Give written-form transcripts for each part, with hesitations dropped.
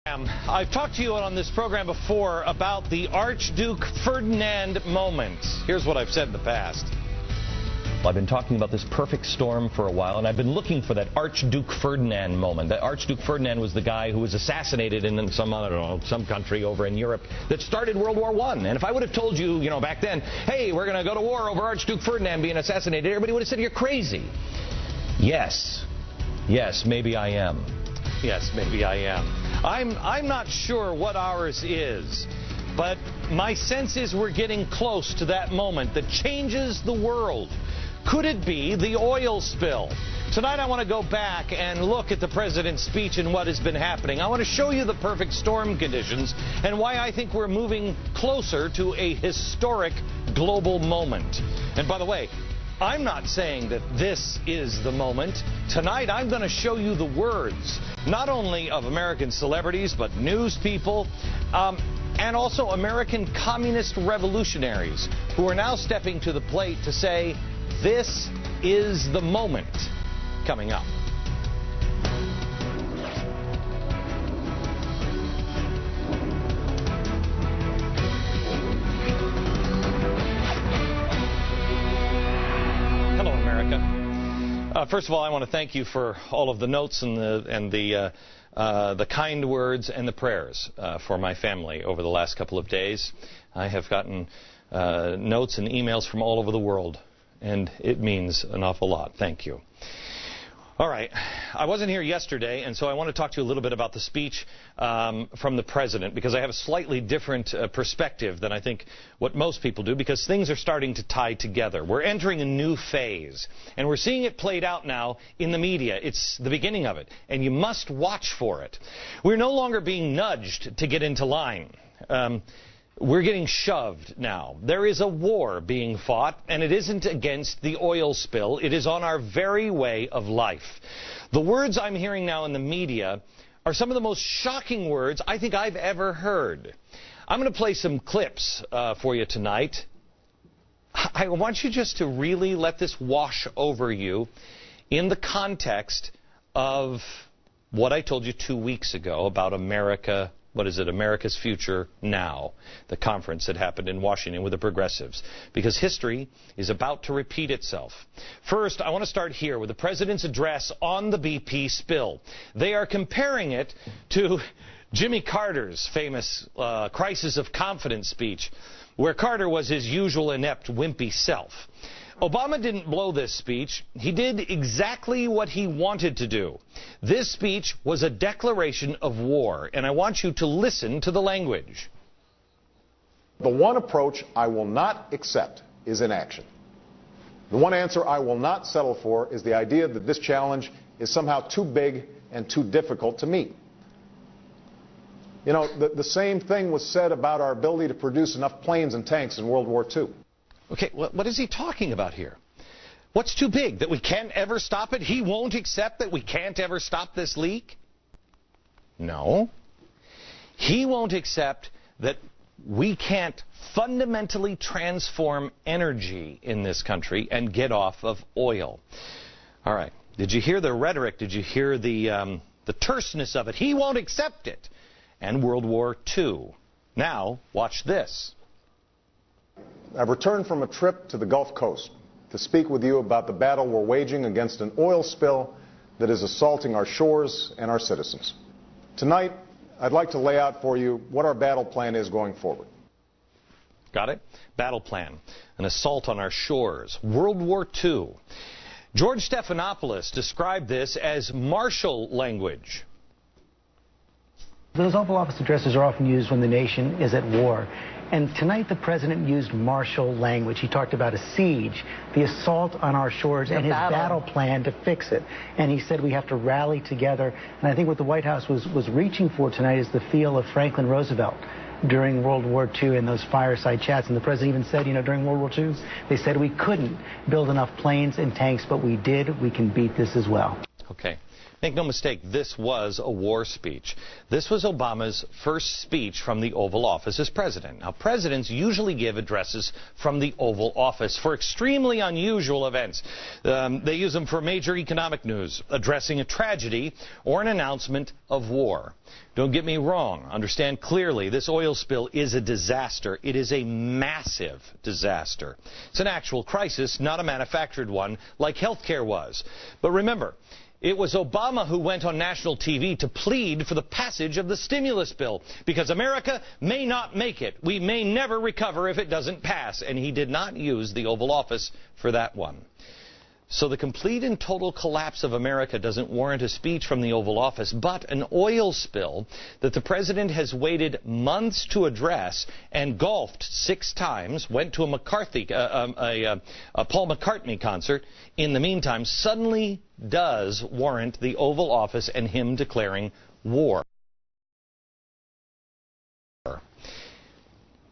I've talked to you on this program before about the Archduke Ferdinand moment. Here's what I've said in the past. I've been talking about this perfect storm for a while, and I've been looking for that Archduke Ferdinand moment. That Archduke Ferdinand was the guy who was assassinated in some, I don't know, some country over in Europe that started World War I. And if I would have told you, back then, hey, we're going to go to war over Archduke Ferdinand being assassinated, everybody would have said you're crazy. Yes, maybe I am. Yes, maybe I am. I'm not sure what ours is, but my sense is we're getting close to that moment that changes the world. Could it be the oil spill? Tonight I want to go back and look at the president's speech and what has been happening. I want to show you the perfect storm conditions and why I think we're moving closer to a historic global moment. And by the way, I'm not saying that this is the moment. Tonight I'm going to show you the words, not only of American celebrities, but news people, and also American communist revolutionaries who are now stepping to the plate to say, this is the moment. Coming up. Hello, America. First of all, I want to thank you for all of the notes and the kind words and the prayers for my family over the last couple of days. I have gotten notes and emails from all over the world, and it means an awful lot. Thank you. All right. I wasn't here yesterday, and so I want to talk to you a little bit about the speech from the president, because I have a slightly different perspective than I think what most people do, because things are starting to tie together. We're entering a new phase, and we're seeing it played out now in the media. It's the beginning of it, and you must watch for it. We're no longer being nudged to get into line. We're getting shoved now. There is a war being fought, and it isn't against the oil spill. It is on our very way of life. The words I'm hearing now in the media are some of the most shocking words I think I've ever heard. I'm going to play some clips for you tonight. I want you just to really let this wash over you in the context of what I told you 2 weeks ago about America. What is it? America's Future Now, the conference that happened in Washington with the progressives, because history is about to repeat itself. First, I want to start here with the president's address on the BP spill. They are comparing it to Jimmy Carter's famous crisis of confidence speech, where Carter was his usual inept, wimpy self. Obama didn't blow this speech. He did exactly what he wanted to do. This speech was a declaration of war, and I want you to listen to the language. The one approach I will not accept is inaction. The one answer I will not settle for is the idea that this challenge is somehow too big and too difficult to meet. The same thing was said about our ability to produce enough planes and tanks in World War II. Okay, what is he talking about here? What's too big? That we can't ever stop it? He won't accept that we can't ever stop this leak? No. He won't accept that we can't fundamentally transform energy in this country and get off of oil. All right. Did you hear the rhetoric? Did you hear the terseness of it? He won't accept it. And World War II. Now, watch this. I've returned from a trip to the Gulf Coast to speak with you about the battle we're waging against an oil spill that is assaulting our shores and our citizens. Tonight, I'd like to lay out for you what our battle plan is going forward. Got it? Battle plan. An assault on our shores. World War II. George Stephanopoulos described this as martial language. Those Oval Office addresses are often used when the nation is at war. And tonight the president used martial language. He talked about a siege, the assault on our shores, and his battle plan to fix it. And he said we have to rally together. And I think what the White House was reaching for tonight is the feel of Franklin Roosevelt during World War II in those fireside chats. And the president even said, during World War II, they said we couldn't build enough planes and tanks, but we did. We can beat this as well. Okay. Make no mistake, this was a war speech. This was Obama's first speech from the Oval Office as president. Now, presidents usually give addresses from the Oval Office for extremely unusual events. They use them for major economic news, addressing a tragedy, or an announcement of war. Don't get me wrong. Understand clearly, this oil spill is a disaster. It is a massive disaster. It's an actual crisis, not a manufactured one like healthcare was. But remember, it was Obama who went on national TV to plead for the passage of the stimulus bill because America may not make it. We may never recover if it doesn't pass. And he did not use the Oval Office for that one. So the complete and total collapse of America doesn't warrant a speech from the Oval Office, but an oil spill that the president has waited months to address and golfed 6 times, went to a Paul McCartney concert in the meantime, suddenly does warrant the Oval Office and him declaring war.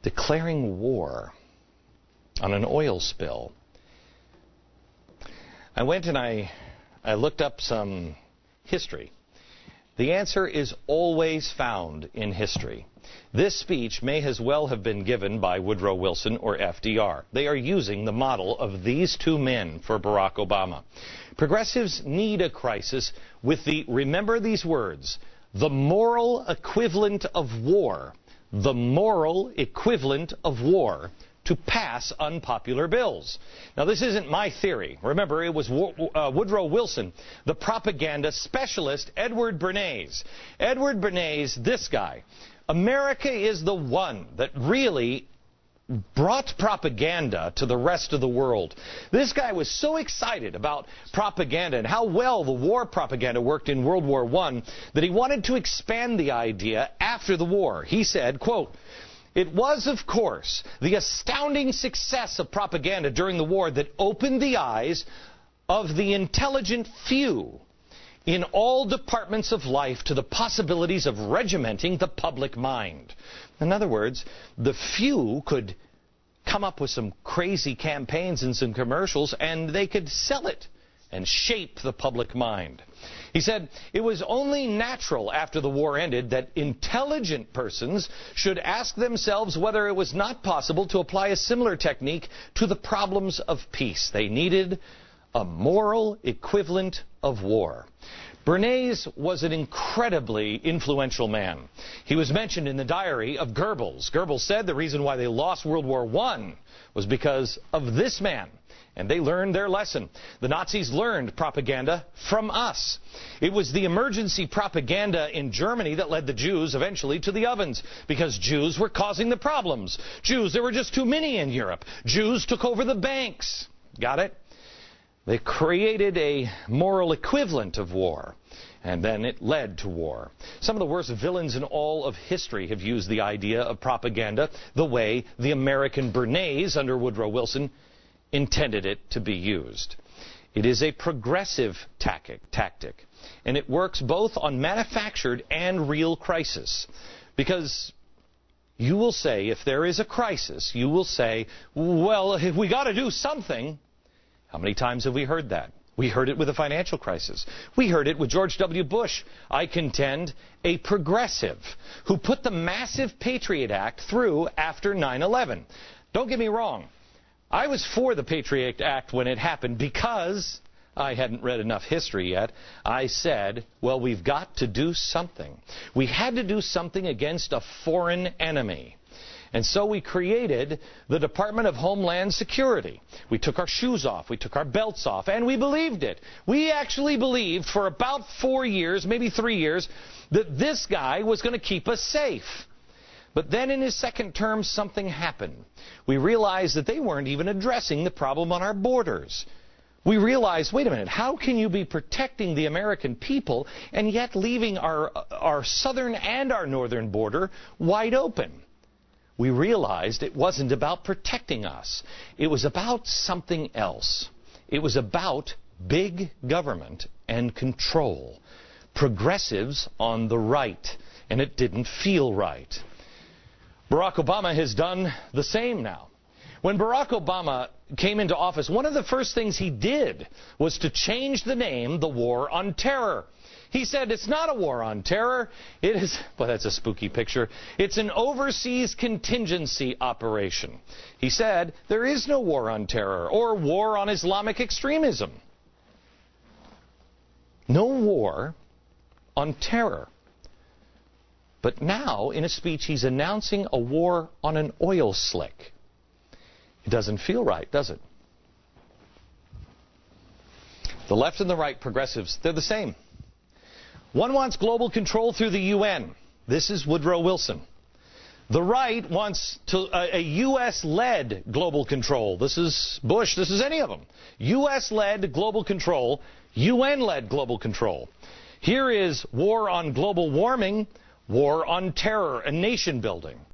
Declaring war on an oil spill. I went and I looked up some history. The answer is always found in history. This speech may as well have been given by Woodrow Wilson or FDR. They are using the model of these two men for Barack Obama. Progressives need a crisis with the, remember these words, the moral equivalent of war. The moral equivalent of war to pass unpopular bills. Now, this isn't my theory. Remember, it was Woodrow Wilson, the propaganda specialist, Edward Bernays. Edward Bernays, this guy, America is the one that really brought propaganda to the rest of the world. This guy was so excited about propaganda and how well the war propaganda worked in World War I that he wanted to expand the idea after the war. He said, quote, "It was, of course, the astounding success of propaganda during the war that opened the eyes of the intelligent few in all departments of life to the possibilities of regimenting the public mind." In other words, the few could come up with some crazy campaigns and some commercials, and they could sell it and shape the public mind. He said, "It was only natural after the war ended that intelligent persons should ask themselves whether it was not possible to apply a similar technique to the problems of peace. They needed a moral equivalent of war." Bernays was an incredibly influential man. He was mentioned in the diary of Goebbels. Goebbels said the reason why they lost World War I was because of this man. And they learned their lesson. The Nazis learned propaganda from us. It was the emergency propaganda in Germany that led the Jews eventually to the ovens, because Jews were causing the problems. There were just too many in Europe. Jews took over the banks. Got it? They created a moral equivalent of war, and then it led to war. Some of the worst villains in all of history have used the idea of propaganda the way the American Bernays under Woodrow Wilson intended it to be used. It is a progressive tactic, and it works both on manufactured and real crisis. Because you will say, if there is a crisis, you will say, well, we got to do something. How many times have we heard that? We heard it with the financial crisis. We heard it with George W. Bush, I contend, a progressive, who put the massive Patriot Act through after 9/11. Don't get me wrong. I was for the Patriot Act when it happened because I hadn't read enough history yet. I said, well, we've got to do something. We had to do something against a foreign enemy. And so we created the Department of Homeland Security. We took our shoes off, we took our belts off, and we believed it. We actually believed for about 4 years, maybe 3 years, that this guy was going to keep us safe. But then in his second term, something happened. We realized that they weren't even addressing the problem on our borders. We realized, wait a minute, how can you be protecting the American people and yet leaving our southern and our northern border wide open? We realized it wasn't about protecting us. It was about something else. It was about big government and control. Progressives on the right. And it didn't feel right. Barack Obama has done the same now. When Barack Obama came into office, one of the first things he did was to change the name, the War on Terror. He said it's not a war on terror. It is, well, that's a spooky picture. It's an overseas contingency operation. He said there is no war on terror or war on Islamic extremism. No war on terror. But now, in a speech, he's announcing a war on an oil slick. It doesn't feel right, does it? The left and the right, progressives, they're the same. One wants global control through the UN. This is Woodrow Wilson. The right wants a U.S.-led global control. This is Bush. This is any of them. U.S.-led global control, UN-led global control. Here is war on global warming, war on terror and nation building.